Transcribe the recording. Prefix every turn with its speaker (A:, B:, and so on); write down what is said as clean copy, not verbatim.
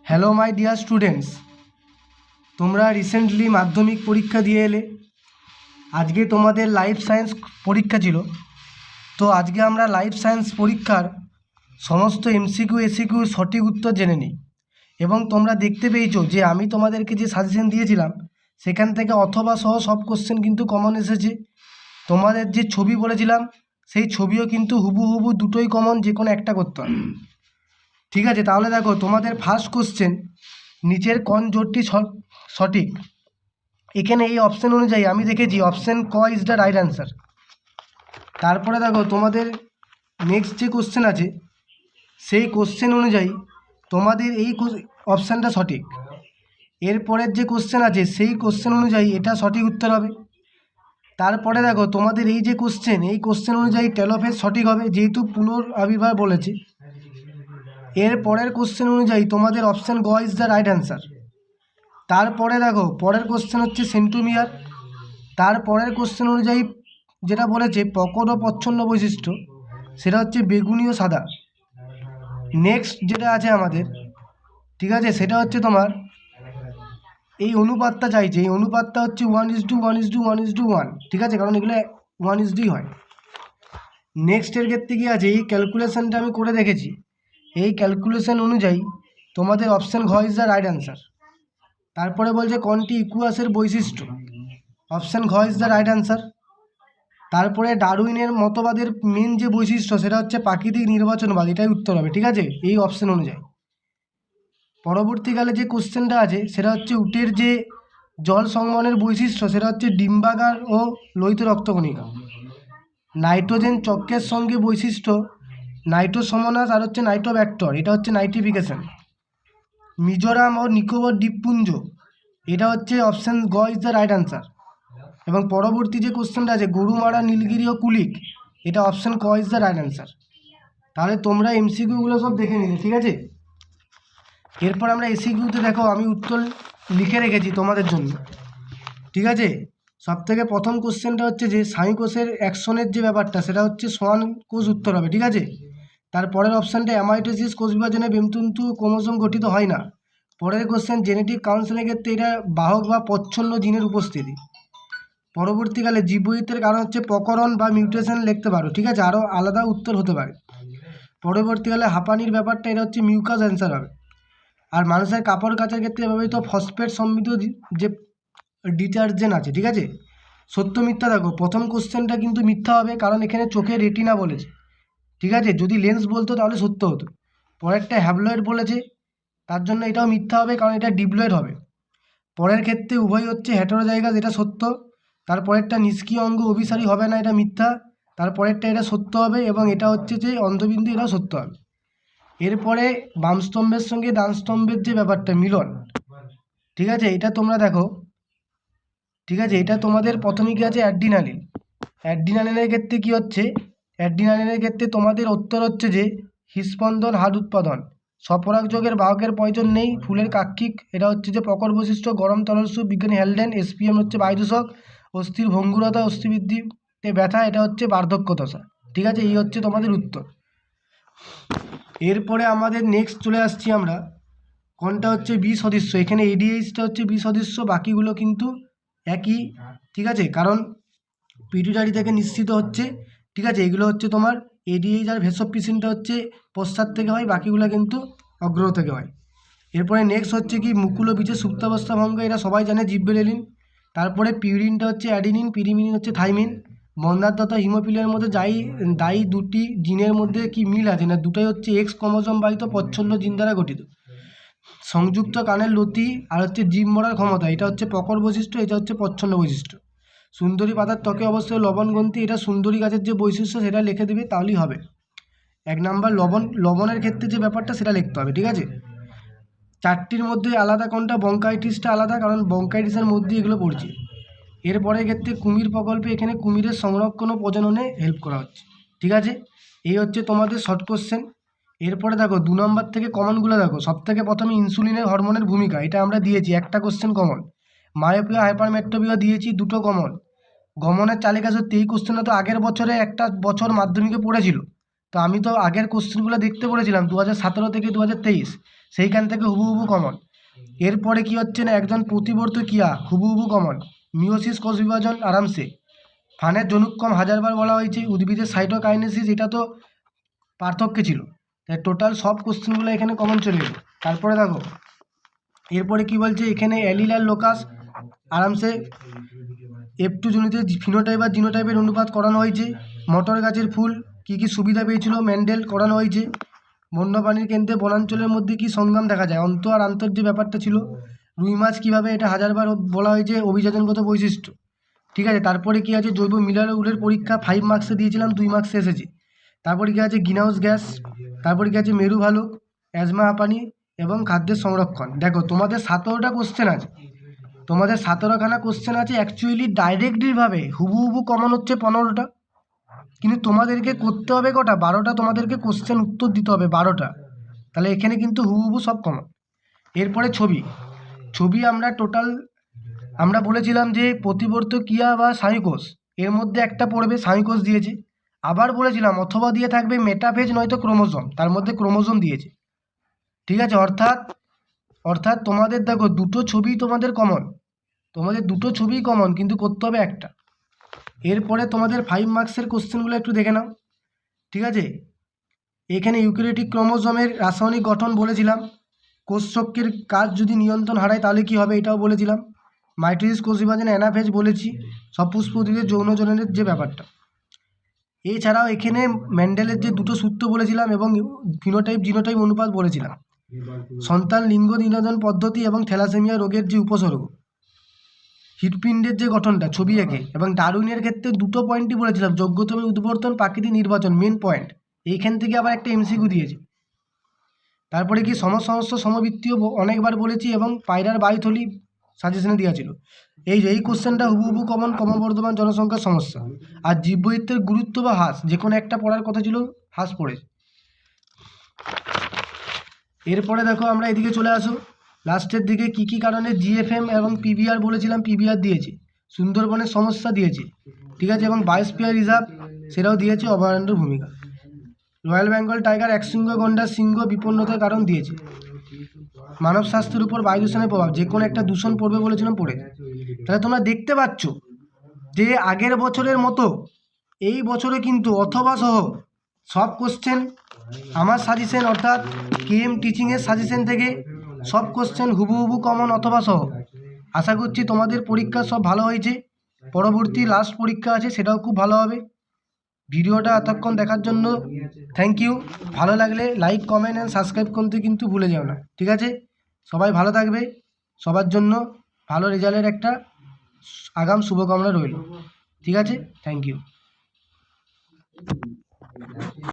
A: Hello my dear students, তোমরা recently মাধ্যমিক পরীক্ষা দিয়ে এলে। আজকে তোমাদের লাইফ সায়েন্স পরীক্ষা ছিল। তো আজকে আমরা লাইফ সায়েন্স পরীক্ষার সমস্ত এমসিকিউ এসিকিউ সঠিক উত্তর জেনে নিই। এবং তোমরা দেখতে পেয়েছো যে আমি তোমাদেরকে যে সাজেশন দিয়েছিলাম সেখান থেকে অথবা সহ সব কোশ্চেন কিন্তু কমন এসেছে। তোমাদের যে ছবি বলেছিলাম সেই ছবিও কিন্তু হুবহু দুটোই কমন, যে কোনো একটা করতে হবে। ঠিক আছে, তাহলে দেখো তোমাদের ফার্স্ট কোশ্চেন, নিচের কোন জোটটি সঠিক। এখানে এই অপশন অনুযায়ী আমি দেখেছি অপশন ক ইজ দ্য রাইট অ্যান্সার। তারপরে দেখো তোমাদের নেক্সট যে কোশ্চেন আছে সেই কোশ্চেন অনুযায়ী তোমাদের এই অপশানটা সঠিক। এরপরের যে কোশ্চেন আছে সেই কোশ্চেন অনুযায়ী এটা সঠিক উত্তর হবে। তারপরে দেখো তোমাদের এই যে কোশ্চেন, এই কোশ্চেন অনুযায়ী টেলোফেজ সঠিক হবে, যেহেতু পুনরাবির্ভাব বলেছে। এর পরের কোশ্চেন অনুযায়ী তোমাদের অপশান গ ইজ দ্য রাইট অ্যান্সার। তারপরে দেখো পরের কোশ্চেন হচ্ছে সেন্টোমিয়ার। তারপরের কোশ্চেন অনুযায়ী যেটা বলেছে প্রকট ও প্রচ্ছন্ন বৈশিষ্ট্য, সেটা হচ্ছে বেগুনি ও সাদা। নেক্সট যেটা আছে আমাদের, ঠিক আছে, সেটা হচ্ছে তোমার এই অনুপাতটা চাইছে। এই অনুপাতটা হচ্ছে 1:1:1:1, ঠিক আছে, কারণ এগুলো 1:2 হয়। নেক্সটের ক্ষেত্রে কী আছে, এই ক্যালকুলেশনটা আমি করে দেখেছি। এই ক্যালকুলেশন অনুযায়ী তোমাদের অপশান ঘ ইজ দ্য রাইট অ্যান্সার। তারপরে বলছে কোনটি ইকুয়াসের বৈশিষ্ট্য, অপশান ঘ ইজ দ্য রাইট অ্যান্সার। তারপরে ডারউইনের মতবাদের মেন যে বৈশিষ্ট্য সেটা হচ্ছে প্রাকৃতিক নির্বাচনবাদ, এটাই উত্তর হবে, ঠিক আছে, এই অপশান অনুযায়ী। পরবর্তীকালে যে কোশ্চেনটা আছে সেটা হচ্ছে উটের যে জল সংবহনের বৈশিষ্ট্য, সেটা হচ্ছে ডিম্বাকার ও লোহিত রক্তকণিকা। নাইট্রোজেন চক্রের সঙ্গে বৈশিষ্ট্য নাইট্রোসমনাস আর হচ্ছে নাইট্রোব্যাক্টর, এটা হচ্ছে নাইট্রিফিকেশন। মিজোরাম ও নিকোবর দ্বীপপুঞ্জ, এটা হচ্ছে অপশান গ ইজ দ্য রাইট অ্যান্সার। এবং পরবর্তী যে কোশ্চেনটা আছে গরুমারা, নীলগিরি ও কুলিক, এটা অপশান ক ইজ দ্য রাইট অ্যান্সার। তাহলে তোমরা এমসিকিউগুলো সব দেখে নিলে, ঠিক আছে। এরপর আমরা এসিকিউতে দেখো আমি উত্তর লিখে রেখেছি তোমাদের জন্য, ঠিক আছে। সবথেকে প্রথম কোশ্চেনটা হচ্ছে যে স্নায়ু কোষের অ্যাকশনের যে ব্যাপারটা সেটা হচ্ছে সোয়ান কোষ উত্তর হবে, ঠিক আছে। তারপরের অপশানটা অ্যামাইটোসিস কোষ বিভাজনে বেমতন্তু ক্রোমোসোম গঠিত হয় না। পরের কোশ্চেন জেনেটিক কাউন্সেলিংয়ের ক্ষেত্রে এটা বাহক বা প্রচ্ছন্ন জিনের উপস্থিতি। পরবর্তীকালে জীববিদ্যার কারণ হচ্ছে প্রকরণ বা মিউটেশন লিখতে পারো, ঠিক আছে, আরও আলাদা উত্তর হতে পারে। পরবর্তীকালে হাঁপানির ব্যাপারটা এটা হচ্ছে মিউকাস অ্যান্সার হবে। আর মানুষের কাপড় কাচার ক্ষেত্রে ব্যবহৃত ফসফেট সমৃদ্ধ যে ডিটারজেন্ট আছে, ঠিক আছে। সত্য মিথ্যা দেখো প্রথম কোশ্চেনটা কিন্তু মিথ্যা হবে, কারণ এখানে চোখে রেটিনা বলেছে, ঠিক আছে। যদি লেন্স বলতো তাহলে সত্য হতো। পরেরটা হ্যাভলয়েড বলেছে, তার জন্য এটাও মিথ্যা হবে, কারণ এটা ডিপ্লয়েড হবে। পরের ক্ষেত্রে উভয় হচ্ছে হেটেরোজাইগাস, এটা সত্য। তারপরেরটা নিষ্ক্রিয় অঙ্গ অভিসারী হবে না, এটা মিথ্যা। তারপরেরটা এটা সত্য হবে, এবং এটা হচ্ছে যে অন্ধবিন্দু, এটাও সত্য হবে। এরপরে বাম স্তম্ভের সঙ্গে ডান স্তম্ভের যে ব্যাপারটা মিলন, ঠিক আছে, এটা তোমরা দেখো, ঠিক আছে। এটা তোমাদের প্রথমে কি আছে অ্যাড্রিনালিন। অ্যাড্রিনালিনের ক্ষেত্রে কি হচ্ছে, অ্যাড্রিনালিনের ক্ষেত্রে তোমাদের উত্তর হচ্ছে যে হৃস্পন্দন, হাড় উৎপাদন, স্বপরাগযোগের বাহকের প্রয়োজন নেই, ফুলের কাক্ষিক, এটা হচ্ছে যে প্রকট বৈশিষ্ট্য, গরম তরল স্যুপ, বিজ্ঞানী হ্যালডেন, এসপিএম হচ্ছে বায়ুদূষক, অস্থির ভঙ্গুরতা, অস্থিবৃদ্ধিতে ব্যথা, এটা হচ্ছে বার্ধক্য দশা, ঠিক আছে। এই হচ্ছে তোমাদের উত্তর। এরপরে আমাদের নেক্সট চলে আসছি আমরা, কোনটা হচ্ছে বি সদৃশ্য। এখানে এডিএইচটা হচ্ছে বি সদৃশ্য, বাকিগুলো কিন্তু একই, ঠিক আছে, কারণ পিটুইটারি থেকে নিশ্চিত হচ্ছে, ঠিক আছে। এগুলো হচ্ছে তোমার এডিএইচ আর ভেসোপ্রিসিনটা হচ্ছে পশ্চাৎ থেকে হয়, বাকিগুলো কিন্তু অগ্র থেকে হয়। এরপরে নেক্সট হচ্ছে কি মুকুল ও বীজের সুপ্তাবস্থা ভঙ্গ, এটা সবাই জানে, জিব্বেরেলিন। তারপরে পিউরিনটা হচ্ছে অ্যাডিনিন, পিরিমিনিন হচ্ছে থাইমিন। বন্ধ্যাত্মতা হিমোফিলিয়ার মধ্যে দায়ী দুটি জিনের মধ্যে কি মিল আছে না, দুটাই হচ্ছে এক্স ক্রোমোসোম বাহিত প্রচ্ছন্ন জিন দ্বারা গঠিত। সংযুক্ত কানের লতি আর হচ্ছে জিভ মরার ক্ষমতা, এটা হচ্ছে প্রকট বৈশিষ্ট্য, এটা হচ্ছে প্রচ্ছন্ন বৈশিষ্ট্য। সুন্দরী পাতার ত্বকে অবশ্যই লবণগ্রন্থি, এটা সুন্দরী গাছের যে বৈশিষ্ট্য সেটা লিখে দেবে, তাহলেই হবে। 1 নাম্বার লবণের ক্ষেত্রে যে ব্যাপারটা সেটা লিখতে হবে, ঠিক আছে। চারটির মধ্যে আলাদা কোনটা, বঙ্কাইটিসটা আলাদা, কারণ বঙ্কাইটিসের মধ্যে এগুলো পড়ছে। এরপরের ক্ষেত্রে কুমির প্রকল্পে এখানে কুমিরের সংরক্ষণ ও প্রজননে হেল্প করা হচ্ছে, ঠিক আছে। এই হচ্ছে তোমাদের শর্ট কোশ্চেন। এরপরে দেখো 2 নম্বর থেকে কমনগুলো দেখো। সবথেকে প্রথমে ইনসুলিনের হরমোনের ভূমিকা, এটা আমরা দিয়েছি, একটা কোশ্চেন কমন। মায়োপিয়া, হাইপারমেট্রোপিয়া দিয়েছি, দুটো কমন। গমনের চালিকা শক্তি, এই কোশ্চেনটা তো আগের বছরে একটা বছর মাধ্যমিকে পড়েছিল, তো আমি তো আগের কোশ্চেনগুলো দেখতে বলেছিলাম 2017 থেকে 2023, সেইখান থেকে হুবহু কমন। এরপরে কি হচ্ছে না, একজন প্রতিবর্ত কিয়া হুবহু কমন, মিওসিস কোষ বিভাজন আরামসে, ফানের জনুক্ষম হাজারবার বলা হয়েছে, উদ্ভিদের সাইটোকাইনেসিস এটা তো পার্থক্য ছিল, তাই টোটাল সব কোশ্চেনগুলো এখানে কমন চলে এলো। তারপরে দেখো এরপরে কি বলছে, এখানে অ্যালিল আর লোকাস আরামসে F2 জনিত ফিনোটাইপ আর জিনোটাইপের অনুপাত করানো হয়েছে। মটর গাছের ফুল কি কি সুবিধা পেয়েছিল মেন্ডেল করানো হয়েছে। বন্যপ্রাণীর কেন্দ্রে বনাঞ্চলের মধ্যে কি সংগ্রাম দেখা যায়, অন্ত আর আন্তর যে ব্যাপারটা ছিল। রুই মাছ কীভাবে, এটা হাজারবার বলা হয়েছে, অভিযোজনগত বৈশিষ্ট্য। ঠিক আছে, তারপরে কি আছে, জৈব মিনারেলের পরীক্ষা 5 মার্কসে দিয়েছিলাম, 2 মার্কসে এসেছে। তারপরে কি আছে, গ্রিন হাউস গ্যাস। তারপরে কি আছে, মেরু ভালুক, অ্যাজমা হাঁপানি এবং খাদ্যের সংরক্ষণ। দেখো তোমাদের 17টা কোশ্চেন আছে, তোমাদের 17খানা কোশ্চেন আছে, অ্যাকচুয়ালি ডাইরেক্টলিভাবে হুবহু কমন হচ্ছে 15টা, কিন্তু তোমাদেরকে করতে হবে কটা, 12টা তোমাদেরকে কোশ্চেন উত্তর দিতে হবে, 12টা। তাহলে এখানে কিন্তু হুবহু সব কমন। এরপরে ছবি, ছবি আমরা টোটাল আমরা বলেছিলাম যে প্রতিবর্ত ক্রিয়া বা স্নায়ুকোষ, এর মধ্যে একটা পড়বে, স্নায়ুকোষ দিয়েছে। আবার বলেছিলাম অথবা দিয়ে থাকবে মেটাফেজ নয়তো ক্রোমোজোম, তার মধ্যে ক্রোমোজোম দিয়েছে। ঠিক আছে, অর্থাৎ তোমাদের দেখো দুটো ছবি তোমাদের কমন, তোমাদের দুটো ছবিই কমন, কিন্তু করতে হবে একটা। এরপরে তোমাদের 5 মার্কসের কোশ্চেনগুলো একটু দেখে নাও। ঠিক আছে, এখানে ইউক্যারিওটিক ক্রোমোজোমের রাসায়নিক গঠন বলেছিলাম। কোষচক্রের কাজ যদি নিয়ন্ত্রণ হারায় তাহলে কি হবে, এটাও বলেছিলাম। মাইটোসিস কোষ বিভাজনে অ্যানাফেজ বলেছি, সপুষ্প উদ্ভিদের যৌন জননের যে ব্যাপারটা। এছাড়াও এখানে মেন্ডেলের যে দুটো সূত্র বলেছিলাম এবং ফিনোটাইপ জিনোটাইপ অনুপাত বলেছিলাম। সন্তান লিঙ্গ নির্ধারণ পদ্ধতি এবং থ্যালাসেমিয়া রোগের যে উপসর্গ, হৃৎপিণ্ডের যে গঠনটা ছবি এঁকে, এবং ডারউইনের ক্ষেত্রে দুটো পয়েন্টই বলেছিলাম, যোগ্যতম উদ্বর্তন প্রাকৃতিক নির্বাচন মেন পয়েন্ট, এইখান থেকে আবার একটা এমসিকিউ দিয়েছে। তারপরে কি সমসমস্ত সমবৃত্তীয় অনেকবার বলেছি, এবং পায়রার বায়ুথলি সাজেশনে দেওয়া ছিল। এই কোশ্চেনটা হুবহু কমন, ক্রমবর্ধমান জনসংখ্যার সমস্যা আর জীববৈচিত্র্যের গুরুত্ব বা হ্রাস, যে কোনো একটা পড়ার কথা ছিল, হ্রাস পড়েছে। এরপরে দেখো আমরা এদিকে চলে আসো লাস্টের দিকে, কি কি কারণে জিএফএম এবং পিবিআর বলেছিলাম, পিবিআর দিয়েছে। সুন্দরবনের সমস্যা দিয়েছে, ঠিক আছে, এবং বায়োস্ফিয়ার রিজার্ভ সেটাও দিয়েছে, অভয়ারণ্যের ভূমিকা। রয়্যাল বেঙ্গল টাইগার একশৃঙ্গ গন্ডার সিংহ বিপন্নতার কারণ দিয়েছে। মানব স্বাস্থ্যের উপর বায়ু দূষণের প্রভাব, যে কোনো একটা দূষণ পড়বে বলেছিলাম, পড়েছে। তাহলে তোমরা দেখতে পাচ্ছ যে আগের বছরের মতো এই বছরে কিন্তু অথবা সহ সব কোশ্চেন আমার সাজেশন অর্থাৎ কেএম টিচিংয়ের সাজেশন থেকে সব কোশ্চেন হুবহু কমন অথবা সহ। আশা করছি তোমাদের পরীক্ষা সব ভালো হয়েছে, পরবর্তী লাস্ট পরীক্ষা আছে সেটাও খুব ভালো হবে। ভিডিওটা এতক্ষণ দেখার জন্য থ্যাংক ইউ। ভালো লাগলে লাইক কমেন্ট অ্যান্ড সাবস্ক্রাইব করতে কিন্তু ভুলে যাও না। ঠিক আছে, সবাই ভালো থাকবে, সবার জন্য ভালো রেজাল্টের একটা আগাম শুভকামনা রইল। ঠিক আছে, থ্যাংক ইউ।